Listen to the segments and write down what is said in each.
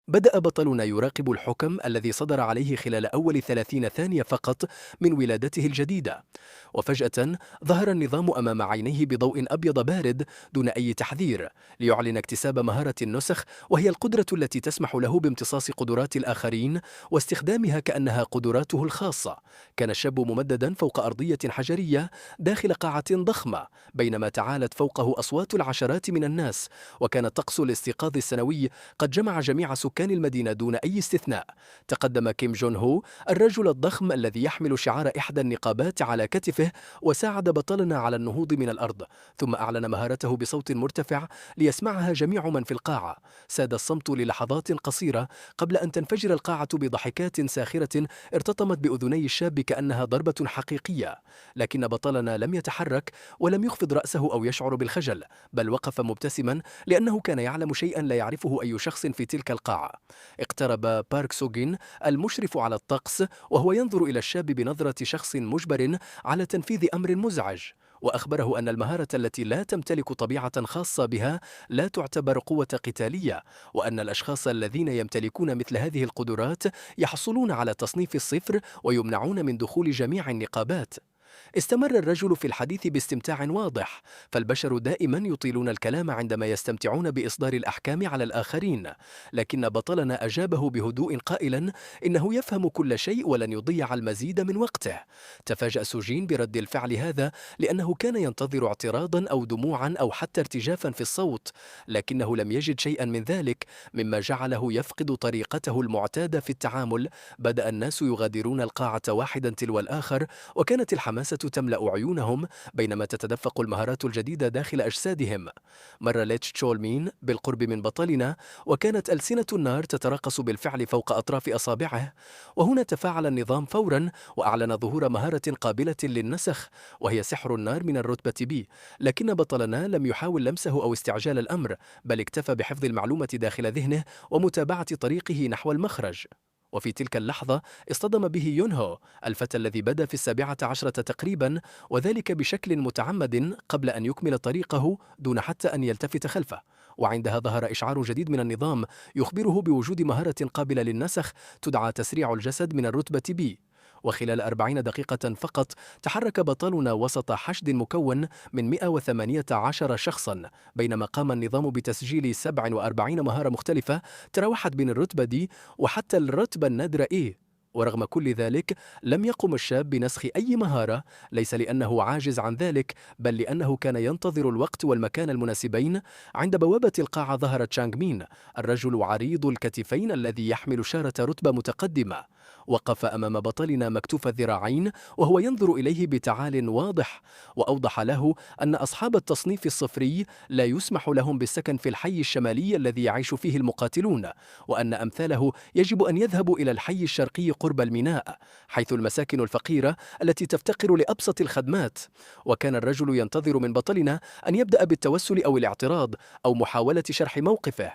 بدأ بطلنا يراقب الحكم الذي صدر عليه خلال أول 30 ثانية فقط من ولادته الجديدة، وفجأة ظهر النظام أمام عينيه بضوء أبيض بارد دون أي تحذير، ليعلن اكتساب مهارة النسخ، وهي القدرة التي تسمح له بامتصاص قدرات الآخرين واستخدامها كأنها قدراته الخاصة. كان الشاب ممددا فوق أرضية حجرية داخل قاعة ضخمة، بينما تعالت فوقه أصوات العشرات من الناس، وكان طقس الاستيقاظ السنوي قد جمع جميع سكان المدينة دون أي استثناء. تقدم كيم جون هو، الرجل الضخم الذي يحمل شعار إحدى النقابات على كتفه، وساعد بطلنا على النهوض من الأرض، ثم أعلن مهارته بصوت مرتفع ليسمعها جميع من في القاعة. ساد الصمت للحظات قصيرة قبل أن تنفجر القاعة بضحكات ساخرة ارتطمت بأذني الشاب كأنها ضربة حقيقية. لكن بطلنا لم يتحرك ولم يخفض رأسه أو يشعر بالخجل، بل وقف مبتسما لأنه كان يعلم شيئا لا يعرفه أي شخص في تلك القاعة. اقترب بارك سوغين المشرف على الطقس وهو ينظر إلى الشاب بنظرة شخص مجبر على تنفيذ أمر مزعج، وأخبره أن المهارة التي لا تمتلك طبيعة خاصة بها لا تعتبر قوة قتالية، وأن الأشخاص الذين يمتلكون مثل هذه القدرات يحصلون على تصنيف الصفر ويمنعون من دخول جميع النقابات. استمر الرجل في الحديث باستمتاع واضح، فالبشر دائما يطيلون الكلام عندما يستمتعون بإصدار الأحكام على الآخرين، لكن بطلنا أجابه بهدوء قائلا إنه يفهم كل شيء ولن يضيع المزيد من وقته. تفاجأ سوجين برد الفعل هذا لأنه كان ينتظر اعتراضا أو دموعا أو حتى ارتجافا في الصوت، لكنه لم يجد شيئا من ذلك، مما جعله يفقد طريقته المعتادة في التعامل. بدأ الناس يغادرون القاعة واحدا تلو الآخر، وكانت الحماسة تملأ عيونهم بينما تتدفق المهارات الجديدة داخل أجسادهم. مر ليتش تشولمين بالقرب من بطلنا، وكانت ألسنة النار تتراقص بالفعل فوق أطراف أصابعه، وهنا تفاعل النظام فورا وأعلن ظهور مهارة قابلة للنسخ، وهي سحر النار من الرتبة بي. لكن بطلنا لم يحاول لمسه أو استعجال الأمر، بل اكتفى بحفظ المعلومة داخل ذهنه ومتابعة طريقه نحو المخرج. وفي تلك اللحظة اصطدم به يونهو، الفتى الذي بدا في 17 تقريبا، وذلك بشكل متعمد قبل أن يكمل طريقه دون حتى أن يلتفت خلفه. وعندها ظهر إشعار جديد من النظام يخبره بوجود مهارة قابلة للنسخ تدعى تسريع الجسد من الرتبة بي. وخلال 40 دقيقة فقط تحرك بطلنا وسط حشد مكون من 118 شخصا، بينما قام النظام بتسجيل 47 مهارة مختلفة تراوحت بين الرتبة دي وحتى الرتبة النادرة إيه. ورغم كل ذلك لم يقم الشاب بنسخ أي مهارة، ليس لأنه عاجز عن ذلك، بل لأنه كان ينتظر الوقت والمكان المناسبين. عند بوابة القاعة ظهر تشانغ مين، الرجل عريض الكتفين الذي يحمل شارة رتبة متقدمة. وقف أمام بطلنا مكتوف الذراعين وهو ينظر إليه بتعال واضح، وأوضح له أن أصحاب التصنيف الصفري لا يسمح لهم بالسكن في الحي الشمالي الذي يعيش فيه المقاتلون، وأن أمثاله يجب أن يذهبوا إلى الحي الشرقي قرب الميناء، حيث المساكن الفقيرة التي تفتقر لأبسط الخدمات. وكان الرجل ينتظر من بطلنا أن يبدأ بالتوسل أو الاعتراض أو محاولة شرح موقفه،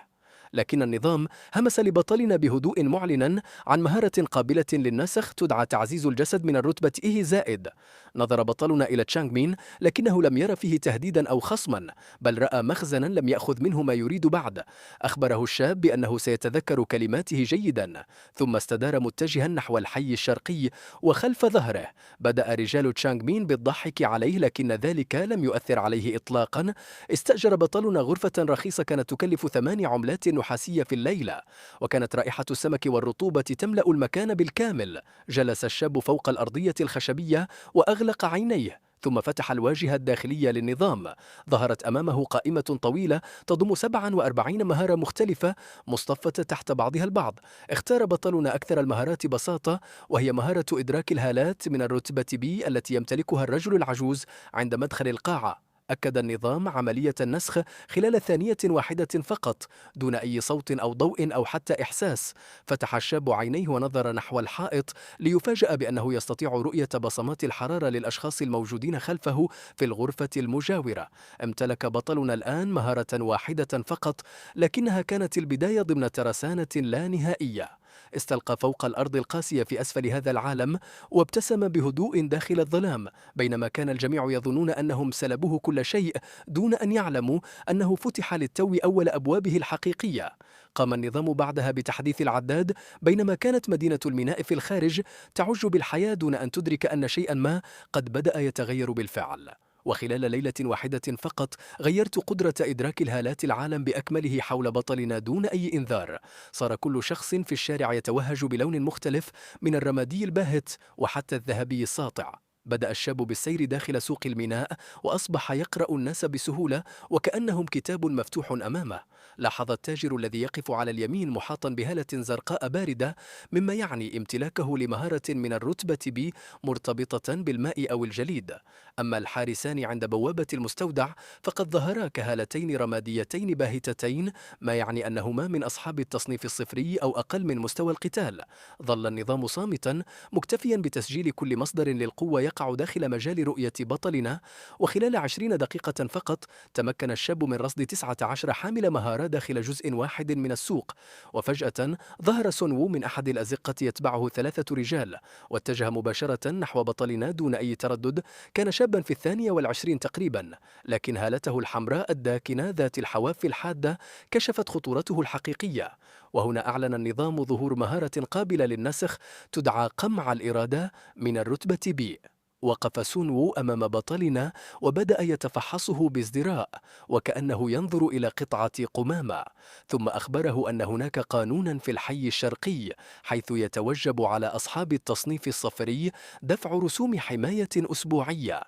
لكن النظام همس لبطلنا بهدوء معلنا عن مهارة قابلة للنسخ تدعى تعزيز الجسد من الرتبة إيه زائد. نظر بطلنا إلى تشانغ مين، لكنه لم ير فيه تهديدا أو خصما، بل رأى مخزنا لم يأخذ منه ما يريد بعد. أخبره الشاب بأنه سيتذكر كلماته جيدا، ثم استدار متجها نحو الحي الشرقي، وخلف ظهره بدأ رجال تشانغ مين بالضحك عليه، لكن ذلك لم يؤثر عليه إطلاقا. استأجر بطلنا غرفة رخيصة كانت تكلف 8 عملات نحاسية في الليلة، وكانت رائحة السمك والرطوبة تملأ المكان بالكامل. جلس الشاب فوق الأرضية الخشبية وأغلق عينيه، ثم فتح الواجهة الداخلية للنظام. ظهرت أمامه قائمة طويلة تضم 47 مهارة مختلفة مصطفة تحت بعضها البعض. اختار بطلنا أكثر المهارات بساطة، وهي مهارة إدراك الهالات من الرتبة بي التي يمتلكها الرجل العجوز عند مدخل القاعة. أكد النظام عملية النسخ خلال ثانية واحدة فقط، دون أي صوت أو ضوء أو حتى إحساس. فتح الشاب عينيه ونظر نحو الحائط ليفاجأ بأنه يستطيع رؤية بصمات الحرارة للأشخاص الموجودين خلفه في الغرفة المجاورة. امتلك بطلنا الآن مهارة واحدة فقط، لكنها كانت البداية ضمن ترسانة لا نهائية. استلقى فوق الأرض القاسية في أسفل هذا العالم، وابتسم بهدوء داخل الظلام، بينما كان الجميع يظنون أنهم سلبوه كل شيء دون أن يعلموا أنه فتح للتو أول أبوابه الحقيقية. قام النظام بعدها بتحديث العداد، بينما كانت مدينة الميناء في الخارج تعج بالحياة دون أن تدرك أن شيئا ما قد بدأ يتغير بالفعل. وخلال ليلة واحدة فقط غيرت قدرة إدراك الهالات العالم بأكمله حول بطلنا دون أي إنذار. صار كل شخص في الشارع يتوهج بلون مختلف، من الرمادي الباهت وحتى الذهبي الساطع. بدأ الشاب بالسير داخل سوق الميناء، وأصبح يقرأ الناس بسهولة وكأنهم كتاب مفتوح أمامه. لاحظ التاجر الذي يقف على اليمين محاطا بهالة زرقاء باردة، مما يعني امتلاكه لمهارة من الرتبة B مرتبطة بالماء أو الجليد. أما الحارسان عند بوابة المستودع فقد ظهرا كهالتين رماديتين باهتتين، ما يعني أنهما من أصحاب التصنيف الصفري أو أقل من مستوى القتال. ظل النظام صامتا، مكتفيا بتسجيل كل مصدر للقوة يقع داخل مجال رؤية بطلنا. وخلال 20 دقيقة فقط تمكن الشاب من رصد 19 حامل مهارة داخل جزء واحد من السوق. وفجأة ظهر سون وو من أحد الأزقة يتبعه 3 رجال، واتجه مباشرة نحو بطلنا دون أي تردد. كان شابا في 22 تقريبا، لكن هالته الحمراء الداكنة ذات الحواف الحادة كشفت خطورته الحقيقية. وهنا أعلن النظام ظهور مهارة قابلة للنسخ تدعى قمع الإرادة من الرتبة B. وقف سون وو أمام بطلنا وبدأ يتفحصه بازدراء، وكأنه ينظر إلى قطعة قمامة. ثم أخبره أن هناك قانونا في الحي الشرقي، حيث يتوجب على أصحاب التصنيف الصفري دفع رسوم حماية أسبوعية.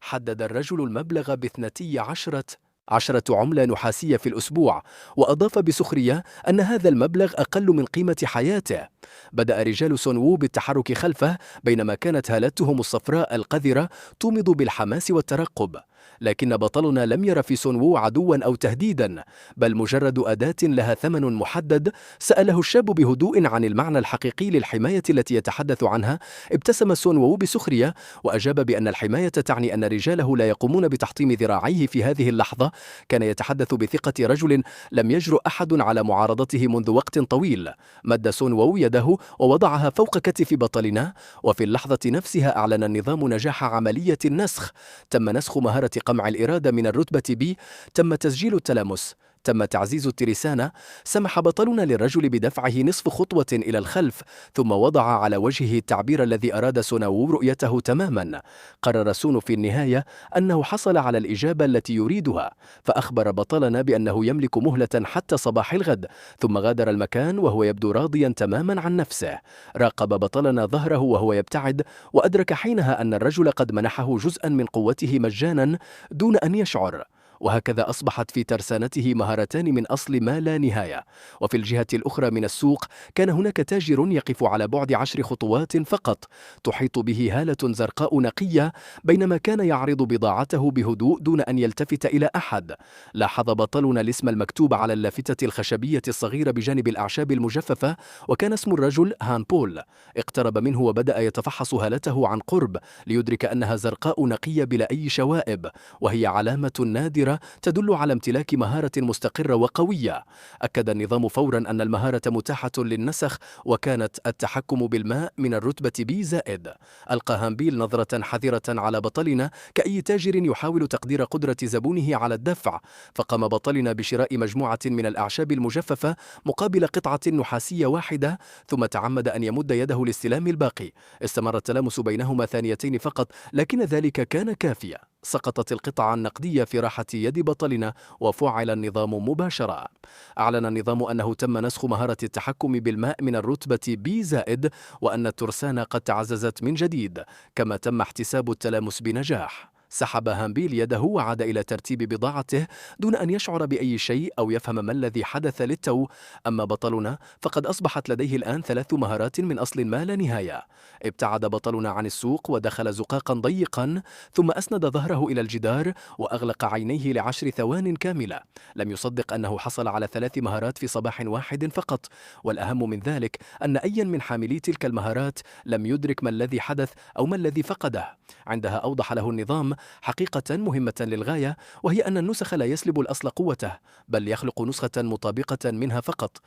حدد الرجل المبلغ ب12 عملة نحاسية في الأسبوع، وأضاف بسخرية أن هذا المبلغ أقل من قيمة حياته. بدأ رجال سون وو بالتحرك خلفه، بينما كانت هالتهم الصفراء القذرة تومض بالحماس والترقب. لكن بطلنا لم ير في سون وو عدوا أو تهديدا، بل مجرد أداة لها ثمن محدد. سأله الشاب بهدوء عن المعنى الحقيقي للحماية التي يتحدث عنها. ابتسم سون وو بسخرية وأجاب بأن الحماية تعني أن رجاله لا يقومون بتحطيم ذراعيه في هذه اللحظة. كان يتحدث بثقة رجل لم يجرؤ أحد على معارضته منذ وقت طويل. مد سون وو يده ووضعها فوق كتف بطلنا، وفي اللحظة نفسها أعلن النظام نجاح عملية النسخ. تم نسخ مهارة قمع الإرادة من الرتبة B، تم تسجيل التلامس، تم تعزيز الترسانة. سمح بطلنا للرجل بدفعه نصف خطوة إلى الخلف، ثم وضع على وجهه التعبير الذي أراد سون وو رؤيته تماما. قرر سون في النهاية أنه حصل على الإجابة التي يريدها، فأخبر بطلنا بأنه يملك مهلة حتى صباح الغد، ثم غادر المكان وهو يبدو راضيا تماما عن نفسه. راقب بطلنا ظهره وهو يبتعد، وأدرك حينها أن الرجل قد منحه جزءا من قوته مجانا دون أن يشعر. وهكذا أصبحت في ترسانته مهارتان من أصل ما لا نهاية. وفي الجهة الأخرى من السوق كان هناك تاجر يقف على بعد 10 خطوات فقط، تحيط به هالة زرقاء نقية، بينما كان يعرض بضاعته بهدوء دون أن يلتفت إلى أحد. لاحظ بطلنا الاسم المكتوب على اللافتة الخشبية الصغيرة بجانب الأعشاب المجففة، وكان اسم الرجل هان بول. اقترب منه وبدأ يتفحص هالته عن قرب، ليدرك أنها زرقاء نقية بلا أي شوائب، وهي علامة نادرة تدل على امتلاك مهارة مستقرة وقوية. أكد النظام فورا أن المهارة متاحة للنسخ، وكانت التحكم بالماء من الرتبة B زائد. ألقى هامبيل نظرة حذرة على بطلنا كأي تاجر يحاول تقدير قدرة زبونه على الدفع، فقام بطلنا بشراء مجموعة من الأعشاب المجففة مقابل قطعة نحاسية واحدة، ثم تعمد أن يمد يده لاستلام الباقي. استمر التلامس بينهما ثانيتين فقط، لكن ذلك كان كافيا. سقطت القطعة النقدية في راحة يد بطلنا، وفعل النظام مباشرة. أعلن النظام أنه تم نسخ مهارة التحكم بالماء من الرتبة B زائد، وأن الترسانة قد تعززت من جديد، كما تم احتساب التلامس بنجاح. سحب هامبيل يده وعاد إلى ترتيب بضاعته دون أن يشعر بأي شيء أو يفهم ما الذي حدث للتو. أما بطلنا فقد أصبحت لديه الآن 3 مهارات من أصل ما لا نهاية. ابتعد بطلنا عن السوق ودخل زقاقا ضيقا، ثم أسند ظهره إلى الجدار وأغلق عينيه ل10 ثوان كاملة. لم يصدق أنه حصل على 3 مهارات في صباح واحد فقط، والأهم من ذلك أن أي من حاملي تلك المهارات لم يدرك ما الذي حدث أو ما الذي فقده. عندها أوضح له النظام حقيقة مهمة للغاية، وهي أن النسخ لا يسلب الأصل قوته، بل يخلق نسخة مطابقة منها فقط.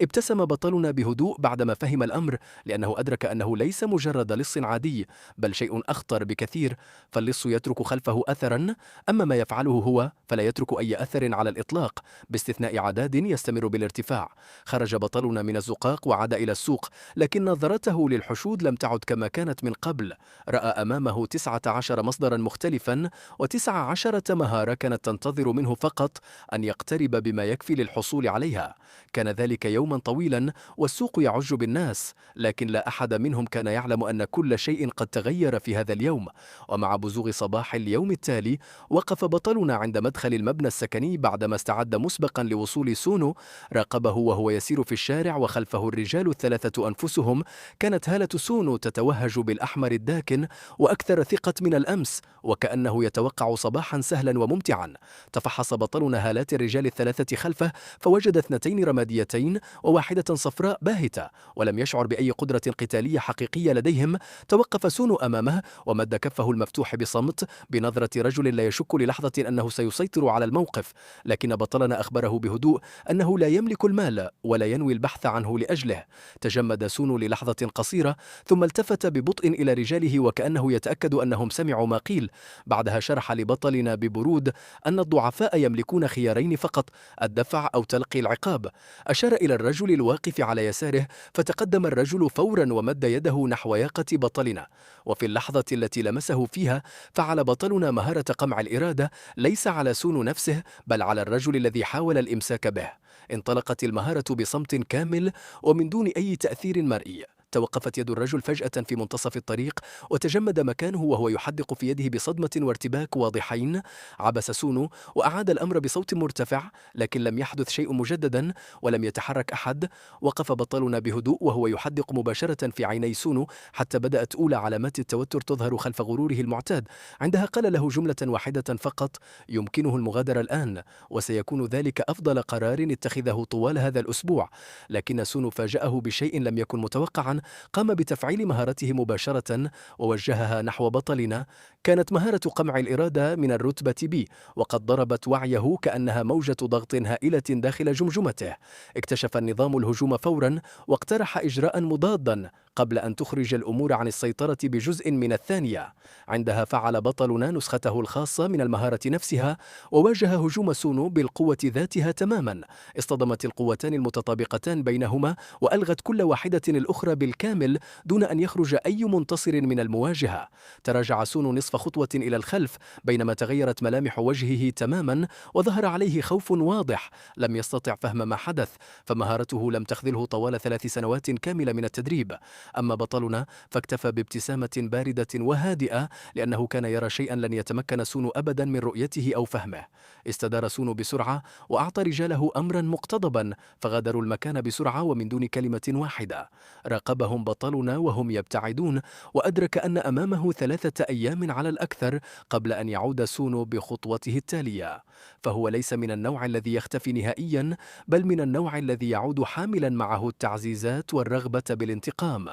ابتسم بطلنا بهدوء بعدما فهم الأمر، لأنه أدرك أنه ليس مجرد لص عادي، بل شيء أخطر بكثير. فاللص يترك خلفه أثرا، أما ما يفعله هو فلا يترك أي أثر على الإطلاق، باستثناء عداد يستمر بالارتفاع. خرج بطلنا من الزقاق وعاد إلى السوق، لكن نظرته للحشود لم تعد كما كانت من قبل. رأى أمامه 19 مصدرا مختلفا، و19 مهارة كانت تنتظر منه فقط أن يقترب بما يكفي للحصول عليها. كان ذلك يوما طويلا، والسوق يعج بالناس، لكن لا أحد منهم كان يعلم أن كل شيء قد تغير في هذا اليوم. ومع بزوغ صباح اليوم التالي، وقف بطلنا عند مدخل المبنى السكني بعدما استعد مسبقا لوصول سونو. راقبه وهو يسير في الشارع، وخلفه الرجال الثلاثة أنفسهم. كانت هالة سونو تتوهج بالأحمر الداكن وأكثر ثقة من الأمس، وكأنه يتوقع صباحا سهلا وممتعا. تفحص بطلنا هالات الرجال الثلاثة خلفه، فوجد 2 رماديتين وواحدة صفراء باهتة، ولم يشعر بأي قدرة قتالية حقيقية لديهم. توقف سونو أمامه ومد كفه المفتوح بصمت، بنظرة رجل لا يشك للحظة أنه سيسيطر على الموقف. لكن بطلنا أخبره بهدوء أنه لا يملك المال ولا ينوي البحث عنه لأجله. تجمد سونو للحظة قصيرة، ثم التفت ببطء إلى رجاله وكأنه يتأكد أنهم سمعوا ما قيل. بعدها شرح لبطلنا ببرود أن الضعفاء يملكون خيارين فقط: الدفع أو تلقي العقاب. أشار إلى الرجل الواقف على يساره، فتقدم الرجل فورا ومد يده نحو ياقة بطلنا. وفي اللحظة التي لمسه فيها، فعل بطلنا مهارة قمع الإرادة، ليس على سونو نفسه بل على الرجل الذي حاول الإمساك به. انطلقت المهارة بصمت كامل ومن دون أي تأثير مرئي. توقفت يد الرجل فجأة في منتصف الطريق، وتجمد مكانه وهو يحدق في يده بصدمة وارتباك واضحين. عبس سونو وأعاد الأمر بصوت مرتفع، لكن لم يحدث شيء مجددا ولم يتحرك أحد. وقف بطلنا بهدوء وهو يحدق مباشرة في عيني سونو، حتى بدأت أولى علامات التوتر تظهر خلف غروره المعتاد. عندها قال له جملة واحدة فقط: يمكنه المغادرة الآن، وسيكون ذلك أفضل قرار اتخذه طوال هذا الأسبوع. لكن سونو فاجأه بشيء لم يكن متوقعا. قام بتفعيل مهارته مباشرة ووجهها نحو بطلنا. كانت مهارة قمع الإرادة من الرتبة بي، وقد ضربت وعيه كأنها موجة ضغط هائلة داخل جمجمته. اكتشف النظام الهجوم فورا، واقترح إجراء مضادا قبل أن تخرج الأمور عن السيطرة بجزء من الثانية. عندها فعل بطلنا نسخته الخاصة من المهارة نفسها، وواجه هجوم سونو بالقوة ذاتها تماما. اصطدمت القوتان المتطابقتان بينهما، وألغت كل واحدة الأخرى بالكامل دون أن يخرج أي منتصر من المواجهة. تراجع سونو نصف خطوة إلى الخلف، بينما تغيرت ملامح وجهه تماما وظهر عليه خوف واضح. لم يستطع فهم ما حدث، فمهارته لم تخذله طوال 3 سنوات كاملة من التدريب. أما بطلنا فاكتفى بابتسامة باردة وهادئة، لأنه كان يرى شيئا لن يتمكن سونو أبدا من رؤيته أو فهمه. استدار سونو بسرعة وأعطى رجاله أمرا مقتضبا، فغادروا المكان بسرعة ومن دون كلمة واحدة. راقبهم بطلنا وهم يبتعدون، وأدرك أن أمامه 3 أيام على الأكثر قبل أن يعود سونو بخطوته التالية. فهو ليس من النوع الذي يختفي نهائيا، بل من النوع الذي يعود حاملا معه التعزيزات والرغبة بالانتقام.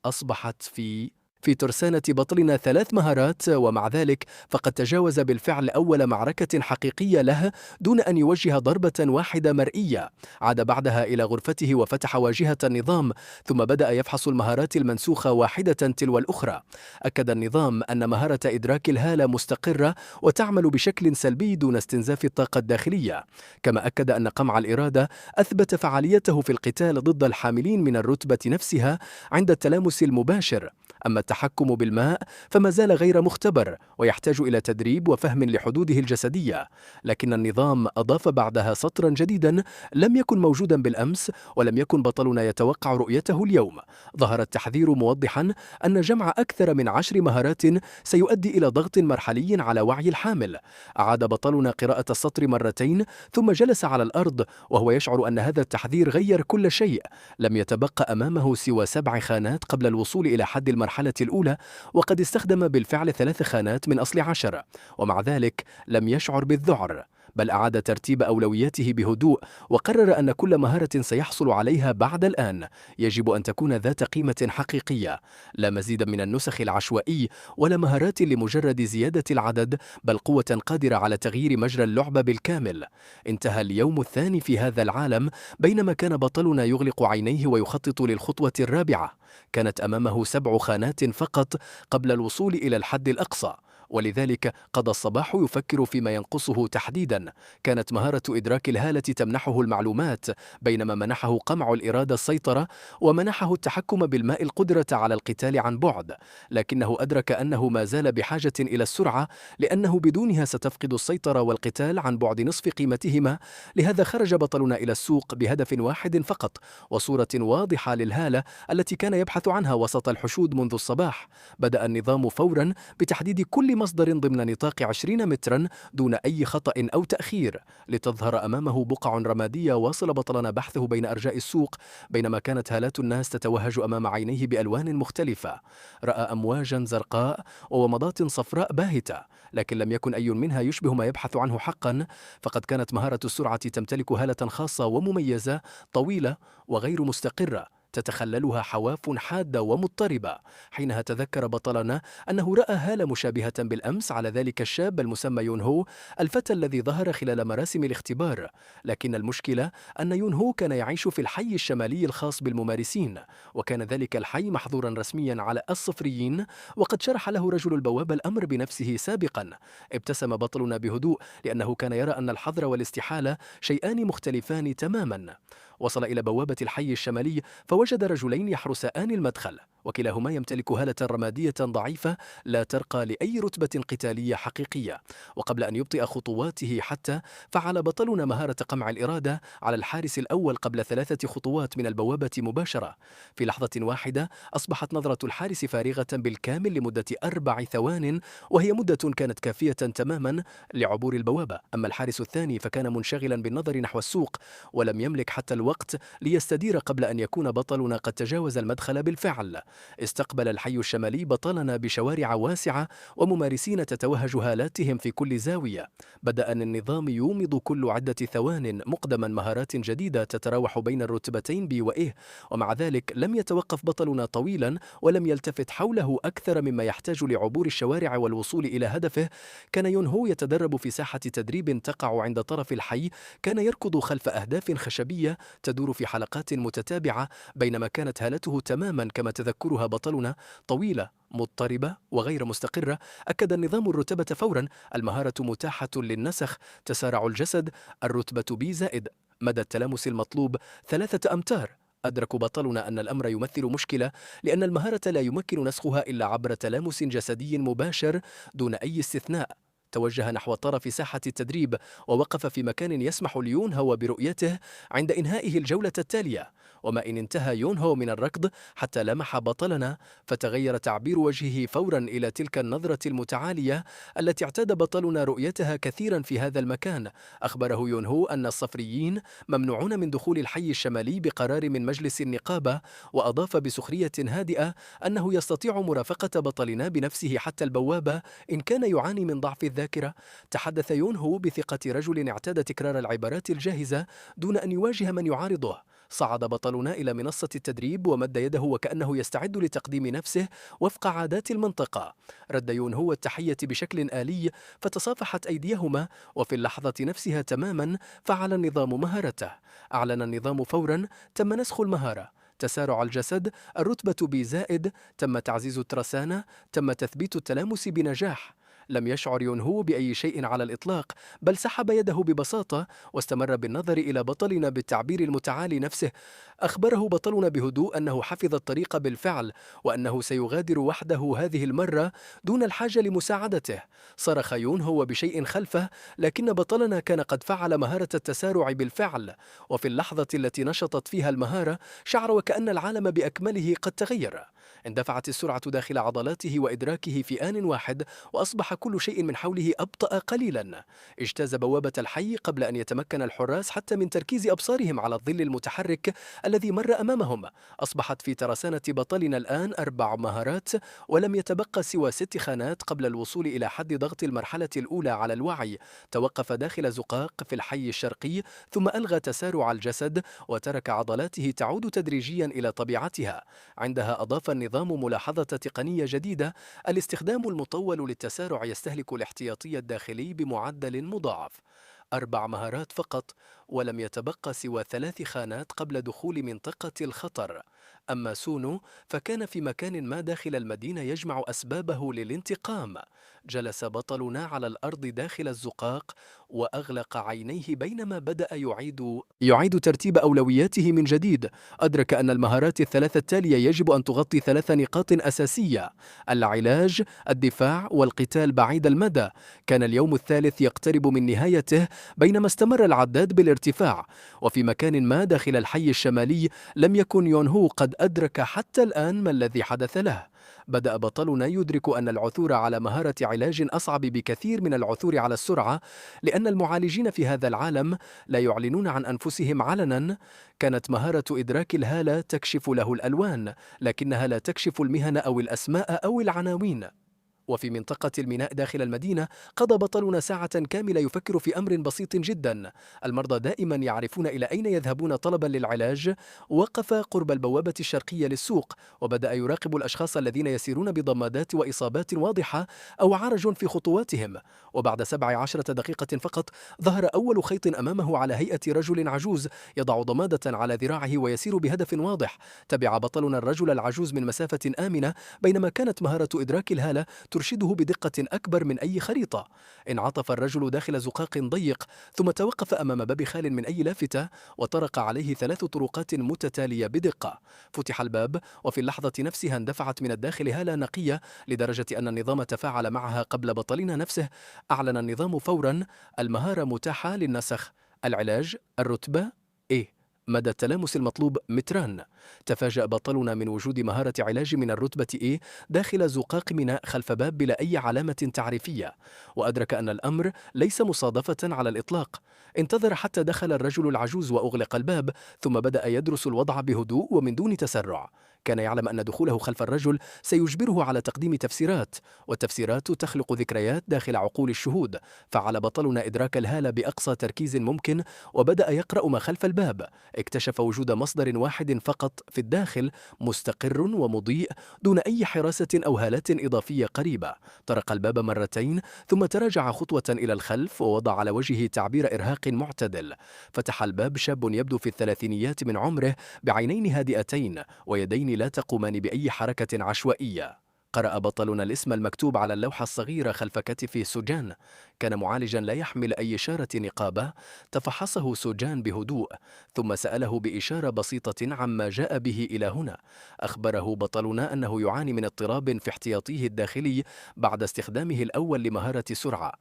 أصبحت في ترسانة بطلنا 3 مهارات، ومع ذلك فقد تجاوز بالفعل أول معركة حقيقية له دون أن يوجه ضربة واحدة مرئية. عاد بعدها إلى غرفته وفتح واجهة النظام، ثم بدأ يفحص المهارات المنسوخة واحدة تلو الأخرى. أكد النظام أن مهارة إدراك الهالة مستقرة وتعمل بشكل سلبي دون استنزاف الطاقة الداخلية. كما أكد أن قمع الإرادة أثبت فعاليته في القتال ضد الحاملين من الرتبة نفسها عند التلامس المباشر. أما التحكم بالماء فما زال غير مختبر، ويحتاج إلى تدريب وفهم لحدوده الجسدية. لكن النظام أضاف بعدها سطرا جديدا لم يكن موجودا بالأمس، ولم يكن بطلنا يتوقع رؤيته اليوم. ظهر التحذير موضحا أن جمع أكثر من 10 مهارات سيؤدي إلى ضغط مرحلي على وعي الحامل. أعاد بطلنا قراءة السطر مرتين، ثم جلس على الأرض وهو يشعر أن هذا التحذير غير كل شيء. لم يتبقى أمامه سوى 7 خانات قبل الوصول إلى حد المرحلة الأولى، وقد استخدم بالفعل 3 خانات من أصل 10، ومع ذلك لم يشعر بالذعر. بل أعاد ترتيب أولوياته بهدوء، وقرر أن كل مهارة سيحصل عليها بعد الآن يجب أن تكون ذات قيمة حقيقية، لا مزيد من النسخ العشوائي ولا مهارات لمجرد زيادة العدد، بل قوة قادرة على تغيير مجرى اللعبة بالكامل. انتهى اليوم الثاني في هذا العالم بينما كان بطلنا يغلق عينيه ويخطط للخطوة الرابعة. كانت أمامه 7 خانات فقط قبل الوصول إلى الحد الأقصى، ولذلك قضى الصباح يفكر فيما ينقصه تحديدا. كانت مهارة إدراك الهالة تمنحه المعلومات، بينما منحه قمع الإرادة السيطرة، ومنحه التحكم بالماء القدرة على القتال عن بعد. لكنه أدرك أنه ما زال بحاجة إلى السرعة، لأنه بدونها ستفقد السيطرة والقتال عن بعد نصف قيمتهما. لهذا خرج بطلنا إلى السوق بهدف واحد فقط، وصورة واضحة للهالة التي كان يبحث عنها وسط الحشود منذ الصباح. بدأ النظام فورا بتحديد كل مصدر ضمن نطاق 20 مترا دون أي خطأ أو تأخير، لتظهر أمامه بقع رمادية. واصل بطلنا بحثه بين أرجاء السوق بينما كانت هالات الناس تتوهج أمام عينيه بألوان مختلفة. رأى أمواجا زرقاء وومضات صفراء باهتة، لكن لم يكن أي منها يشبه ما يبحث عنه حقا، فقد كانت مهارة السرعة تمتلك هالة خاصة ومميزة طويلة وغير مستقرة تتخللها حواف حادة ومضطربة. حينها تذكر بطلنا أنه رأى هالة مشابهة بالأمس على ذلك الشاب المسمى يون هو، الفتى الذي ظهر خلال مراسم الاختبار. لكن المشكلة أن يون هو كان يعيش في الحي الشمالي الخاص بالممارسين، وكان ذلك الحي محظورا رسميا على الصفريين، وقد شرح له رجل البوابة الأمر بنفسه سابقا. ابتسم بطلنا بهدوء لأنه كان يرى أن الحظر والاستحالة شيئان مختلفان تماما. وصل إلى بوابة الحي الشمالي فوجد رجلين يحرسان المدخل، وكلاهما يمتلك هالة رمادية ضعيفة لا ترقى لأي رتبة قتالية حقيقية. وقبل أن يبطئ خطواته حتى، فعل بطلنا مهارة قمع الإرادة على الحارس الأول قبل 3 خطوات من البوابة مباشرة. في لحظة واحدة أصبحت نظرة الحارس فارغة بالكامل لمدة 4 ثوان، وهي مدة كانت كافية تماما لعبور البوابة. أما الحارس الثاني فكان منشغلا بالنظر نحو السوق، ولم يملك حتى الوقت ليستدير قبل أن يكون بطلنا قد تجاوز المدخل بالفعل. استقبل الحي الشمالي بطلنا بشوارع واسعة وممارسين تتوهج هالاتهم في كل زاوية. بدأ النظام يومض كل عدة ثوان مقدما مهارات جديدة تتراوح بين الرتبتين B و E، ومع ذلك لم يتوقف بطلنا طويلا ولم يلتفت حوله أكثر مما يحتاج لعبور الشوارع والوصول إلى هدفه. كان يون هو يتدرب في ساحة تدريب تقع عند طرف الحي، كان يركض خلف أهداف خشبية تدور في حلقات متتابعة، بينما كانت هالته تماما كما تذكرها بطلنا، طويلة مضطربة وغير مستقرة. أكد النظام الرتبة فورا، المهارة متاحة للنسخ، تسارع الجسد، الرتبة B-، مدى التلامس المطلوب 3 أمتار. أدرك بطلنا أن الأمر يمثل مشكلة، لأن المهارة لا يمكن نسخها إلا عبر تلامس جسدي مباشر دون أي استثناء. توجه نحو طرف ساحة التدريب ووقف في مكان يسمح ليون هو برؤيته عند إنهائه الجولة التالية. وما إن انتهى يون هو من الركض حتى لمح بطلنا، فتغير تعبير وجهه فورا إلى تلك النظرة المتعالية التي اعتاد بطلنا رؤيتها كثيرا في هذا المكان. أخبره يون هو أن الصفريين ممنوعون من دخول الحي الشمالي بقرار من مجلس النقابة، وأضاف بسخرية هادئة أنه يستطيع مرافقة بطلنا بنفسه حتى البوابة إن كان يعاني من ضعف الذاكرة. تحدث يون هو بثقة رجل اعتاد تكرار العبارات الجاهزة دون أن يواجه من يعارضه. صعد بطلنا إلى منصة التدريب ومد يده وكأنه يستعد لتقديم نفسه وفق عادات المنطقة. رد يون هو التحية بشكل آلي، فتصافحت أيديهما، وفي اللحظة نفسها تماما فعل النظام مهارته. أعلن النظام فورا، تم نسخ المهارة، تسارع الجسد، الرتبة B-، تم تعزيز الترسانة، تم تثبيت التلامس بنجاح. لم يشعر يون هو بأي شيء على الإطلاق، بل سحب يده ببساطة واستمر بالنظر إلى بطلنا بالتعبير المتعالي نفسه. أخبره بطلنا بهدوء أنه حفظ الطريق بالفعل، وأنه سيغادر وحده هذه المرة دون الحاجة لمساعدته. صرخ يون هو بشيء خلفه، لكن بطلنا كان قد فعل مهارة التسارع بالفعل، وفي اللحظة التي نشطت فيها المهارة شعر وكأن العالم بأكمله قد تغير. اندفعت السرعة داخل عضلاته وإدراكه في آن واحد، وأصبح كل شيء من حوله أبطأ قليلا. اجتاز بوابة الحي قبل أن يتمكن الحراس حتى من تركيز أبصارهم على الظل المتحرك الذي مر أمامهم. أصبحت في ترسانة بطلنا الآن 4 مهارات، ولم يتبقى سوى 6 خانات قبل الوصول إلى حد ضغط المرحلة الأولى على الوعي. توقف داخل زقاق في الحي الشرقي، ثم ألغى تسارع الجسد وترك عضلاته تعود تدريجيا إلى طبيعتها. عندها أضاف النظام ملاحظة تقنية جديدة: الاستخدام المطول للتسارع يستهلك الاحتياطي الداخلي بمعدل مضاعف. 4 مهارات فقط، ولم يتبقى سوى 3 خانات قبل دخول منطقة الخطر. أما سونو فكان في مكان ما داخل المدينة يجمع أسبابه للانتقام. جلس بطلنا على الأرض داخل الزقاق وأغلق عينيه بينما بدأ يعيد ترتيب أولوياته من جديد. أدرك أن المهارات الثلاث التالية يجب أن تغطي 3 نقاط أساسية: العلاج، الدفاع، والقتال بعيد المدى. كان اليوم الثالث يقترب من نهايته بينما استمر العداد بالارتفاع، وفي مكان ما داخل الحي الشمالي لم يكن يون هو قد أدرك حتى الآن ما الذي حدث له. بدأ بطلنا يدرك أن العثور على مهارة علاج أصعب بكثير من العثور على السرعة، لأن المعالجين في هذا العالم لا يعلنون عن أنفسهم علنا. كانت مهارة إدراك الهالة تكشف له الألوان، لكنها لا تكشف المهن أو الأسماء أو العناوين. وفي منطقة الميناء داخل المدينة قضى بطلنا ساعة كاملة يفكر في أمر بسيط جدا: المرضى دائما يعرفون إلى أين يذهبون طلبا للعلاج. وقف قرب البوابة الشرقية للسوق وبدأ يراقب الأشخاص الذين يسيرون بضمادات وإصابات واضحة أو عرج في خطواتهم. وبعد 17 دقيقة فقط ظهر أول خيط أمامه على هيئة رجل عجوز يضع ضمادة على ذراعه ويسير بهدف واضح. تبع بطلنا الرجل العجوز من مسافة آمنة، بينما كانت مهارة إدراك الهالة ترشده بدقة أكبر من أي خريطة. انعطف الرجل داخل زقاق ضيق، ثم توقف أمام باب خال من أي لافتة وطرق عليه 3 طرقات متتالية بدقة. فتح الباب، وفي اللحظة نفسها اندفعت من الداخل هالة نقية لدرجة أن النظام تفاعل معها قبل بطلنا نفسه. أعلن النظام فورا: المهارة متاحة للنسخ. العلاج الرتبة إيه، مدى التلامس المطلوب 2 متر. تفاجأ بطلنا من وجود مهارة علاج من الرتبة إيه داخل زقاق ميناء خلف باب بلا أي علامة تعريفية، وأدرك أن الأمر ليس مصادفة على الإطلاق. انتظر حتى دخل الرجل العجوز وأغلق الباب، ثم بدأ يدرس الوضع بهدوء ومن دون تسرع. كان يعلم أن دخوله خلف الرجل سيجبره على تقديم تفسيرات، والتفسيرات تخلق ذكريات داخل عقول الشهود. فعل بطلنا إدراك الهالة بأقصى تركيز ممكن وبدأ يقرأ ما خلف الباب. اكتشف وجود مصدر واحد فقط في الداخل، مستقر ومضيء دون أي حراسة أو هالات إضافية قريبة. طرق الباب مرتين ثم تراجع خطوة إلى الخلف ووضع على وجهه تعبير إرهاق معتدل. فتح الباب شاب يبدو في الثلاثينيات من عمره، بعينين هادئتين ويدين لا تقومان بأي حركة عشوائية. قرأ بطلنا الاسم المكتوب على اللوحة الصغيرة خلف كتف سوجان. كان معالجا لا يحمل أي إشارة نقابة. تفحصه سوجان بهدوء، ثم سأله بإشارة بسيطة عما جاء به إلى هنا. أخبره بطلنا أنه يعاني من اضطراب في احتياطيه الداخلي بعد استخدامه الأول لمهارة سرعة.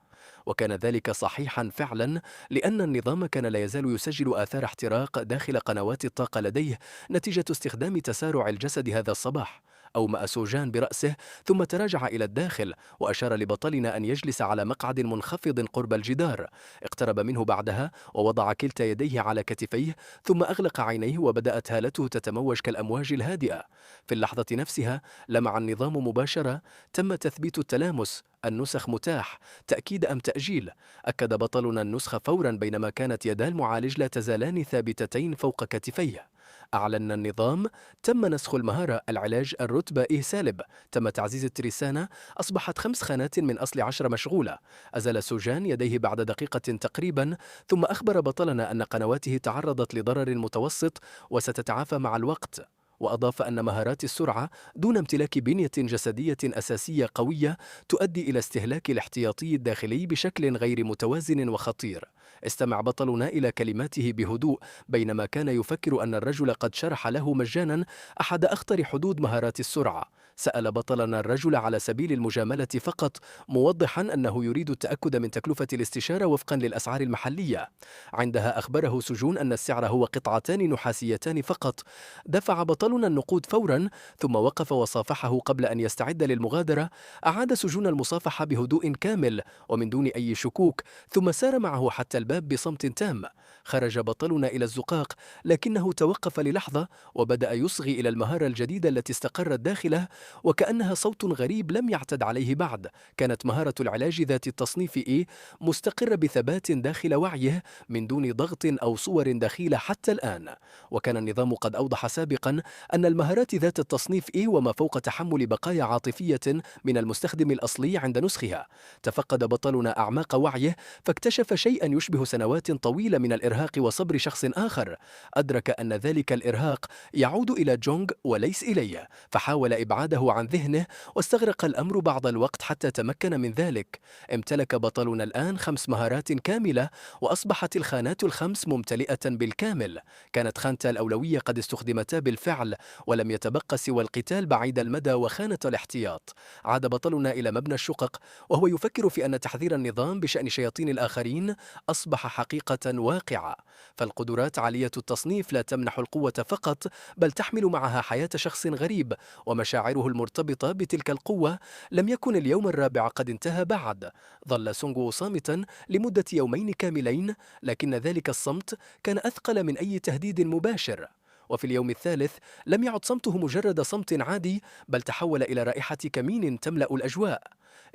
وكان ذلك صحيحا فعلا، لأن النظام كان لا يزال يسجل آثار احتراق داخل قنوات الطاقة لديه نتيجة استخدام تسارع الجسد هذا الصباح. أومأ سوجان برأسه ثم تراجع إلى الداخل وأشار لبطلنا أن يجلس على مقعد منخفض قرب الجدار. اقترب منه بعدها ووضع كلتا يديه على كتفيه، ثم أغلق عينيه وبدأت هالته تتموج كالأمواج الهادئة. في اللحظة نفسها لمع النظام مباشرة: تم تثبيت التلامس، النسخ متاح، تأكيد أم تأجيل. أكد بطلنا النسخ فورا بينما كانت يدا المعالج لا تزالان ثابتتين فوق كتفيه. أعلن النظام: تم نسخ المهارة العلاج الرتبة إيه سالب. تم تعزيز الترسانة، أصبحت 5 خانات من أصل 10 مشغولة. أزال سوجان يديه بعد دقيقة تقريبا، ثم أخبر بطلنا أن قنواته تعرضت لضرر متوسط وستتعافى مع الوقت. وأضاف أن مهارات السرعة دون امتلاك بنية جسدية أساسية قوية تؤدي إلى استهلاك الاحتياطي الداخلي بشكل غير متوازن وخطير. استمع بطلنا إلى كلماته بهدوء بينما كان يفكر أن الرجل قد شرح له مجانا أحد أخطر حدود مهارات السرعة. سأل بطلنا الرجل على سبيل المجاملة فقط، موضحا أنه يريد التأكد من تكلفة الاستشارة وفقا للأسعار المحلية. عندها أخبره سجون أن السعر هو قطعتان نحاسيتان فقط. دفع بطلنا بطلنا النقود فورا، ثم وقف وصافحه قبل أن يستعد للمغادرة. أعاد سجون المصافحة بهدوء كامل ومن دون أي شكوك، ثم سار معه حتى الباب بصمت تام. خرج بطلنا إلى الزقاق، لكنه توقف للحظة وبدأ يصغي إلى المهارة الجديدة التي استقرت داخله، وكأنها صوت غريب لم يعتد عليه بعد. كانت مهارة العلاج ذات التصنيف إي مستقرة بثبات داخل وعيه من دون ضغط أو صور دخيلة حتى الآن. وكان النظام قد أوضح سابقا أن المهارات ذات التصنيف إي وما فوق تحمل بقايا عاطفية من المستخدم الأصلي عند نسخها. تفقد بطلنا أعماق وعيه فاكتشف شيئا يشبه سنوات طويلة من الإرهاق وصبر شخص آخر. أدرك أن ذلك الإرهاق يعود إلى جونغ وليس إليه، فحاول إبعاده عن ذهنه، واستغرق الأمر بعض الوقت حتى تمكن من ذلك. امتلك بطلنا الآن 5 مهارات كاملة، وأصبحت الخانات ال5 ممتلئة بالكامل. كانت خانتا الأولوية قد استخدمتا بالفعل، ولم يتبقى سوى القتال بعيد المدى وخانة الاحتياط. عاد بطلنا إلى مبنى الشقق وهو يفكر في أن تحذير النظام بشأن شياطين الآخرين أصبح حقيقة واقعة. فالقدرات عالية التصنيف لا تمنح القوة فقط، بل تحمل معها حياة شخص غريب ومشاعره المرتبطة بتلك القوة. لم يكن اليوم الرابع قد انتهى بعد. ظل سونغ صامتا لمدة يومين كاملين، لكن ذلك الصمت كان أثقل من أي تهديد مباشر. وفي اليوم الثالث لم يعد صمته مجرد صمت عادي، بل تحول إلى رائحة كمين تملأ الأجواء.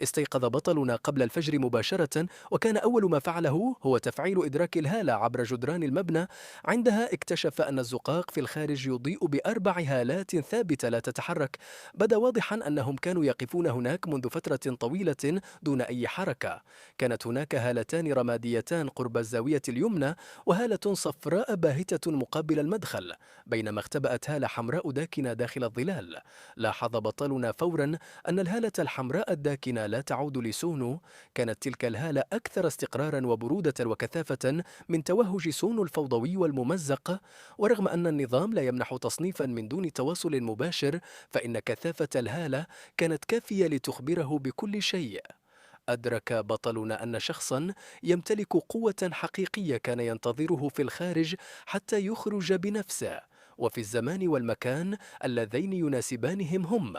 استيقظ بطلنا قبل الفجر مباشرة، وكان أول ما فعله هو تفعيل إدراك الهالة عبر جدران المبنى. عندها اكتشف أن الزقاق في الخارج يضيء ب4 هالات ثابتة لا تتحرك. بدا واضحا أنهم كانوا يقفون هناك منذ فترة طويلة دون أي حركة. كانت هناك هالتان رماديتان قرب الزاوية اليمنى، وهالة صفراء باهتة مقابل المدخل، بينما اختبأت هالة حمراء داكنة داخل الظلال. لاحظ بطلنا فورا أن الهالة الحمراء الداكنة لا تعود لسونو. كانت تلك الهالة أكثر استقرارا وبرودة وكثافة من توهج سونو الفوضوي والممزق. ورغم أن النظام لا يمنح تصنيفا من دون تواصل مباشر، فإن كثافة الهالة كانت كافية لتخبره بكل شيء. أدرك بطلنا أن شخصا يمتلك قوة حقيقية كان ينتظره في الخارج حتى يخرج بنفسه، وفي الزمان والمكان اللذين يناسبانهم هم.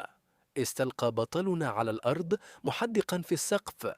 استلقى بطلنا على الأرض محدقا في السقف.